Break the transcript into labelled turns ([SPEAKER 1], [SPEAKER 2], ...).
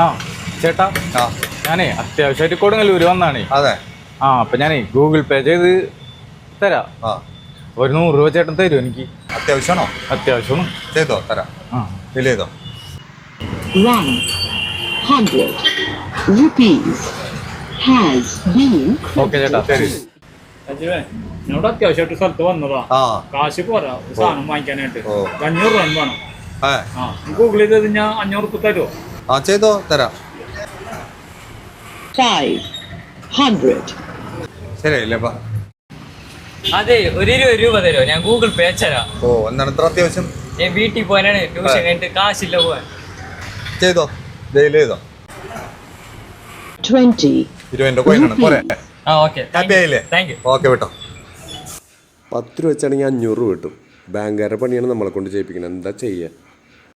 [SPEAKER 1] ആ ചേട്ടാ, ഞാനേ അത്യാവശ്യമായിട്ട് കൊടുങ്ങല്ലൂര് വന്നാണേ.
[SPEAKER 2] അതെ.
[SPEAKER 1] അപ്പൊ ഞാനേ ഗൂഗിൾ പേ ചെയ്ത് തരാം. ഒരു 100 രൂപ ചേട്ടൻ തരും എനിക്ക്.
[SPEAKER 2] അത്യാവശ്യമാണോ?
[SPEAKER 1] അത്യാവശ്യമാണ്.
[SPEAKER 2] ചെയ്തോ, തരാം. ബില്ല് ചെയ്തോ.
[SPEAKER 3] 100 rupees has been.
[SPEAKER 1] ഓക്കെ ചേട്ടാ, ശരി.
[SPEAKER 4] എന്നോട് അത്യാവശ്യമായിട്ട് സ്ഥലത്ത് വന്നതാ. കാശ് പോരാ സാധനം വാങ്ങിക്കാനായിട്ട്. 500 രൂപ വേണം. ഗൂഗിൾ ചെയ്തത് ഞാൻ 500 രൂപ തരുമോ?
[SPEAKER 2] ചെയ്തോ, തരാം.
[SPEAKER 3] 500.
[SPEAKER 2] ശരിയല്ലേപ്പാ?
[SPEAKER 5] അതെ, ഒരു 20 രൂപ തരുമോ? ഞാൻ ഗൂഗിൾ പേ അയച്ചുതരാം.
[SPEAKER 2] എന്താണ് ഇത്ര അത്യാവശ്യം?
[SPEAKER 5] ഞാൻ വീട്ടിൽ പോകാനാണ്, ട്യൂഷൻ കഴിഞ്ഞിട്ട് കാശില്ല പോവാൻ.
[SPEAKER 2] ചെയ്തോ, ഡെയിലി ചെയ്തോ.
[SPEAKER 3] 20.
[SPEAKER 2] 20 കോയിനാണ് പോരെ?
[SPEAKER 5] ഓക്കെ,
[SPEAKER 2] ഹാപ്പി ആയില്ലേ?
[SPEAKER 5] Thank you.
[SPEAKER 2] ഓക്കെ, വിട്ടോ.
[SPEAKER 6] 10 രൂപ വെച്ചാണെങ്കിൽ 500 രൂപ കിട്ടും. ബാങ്കുകാരുടെ പണിയാണ് നമ്മളെ കൊണ്ട് ചെയ്യിപ്പിക്കുന്നത്. എന്താ ചെയ്യുക?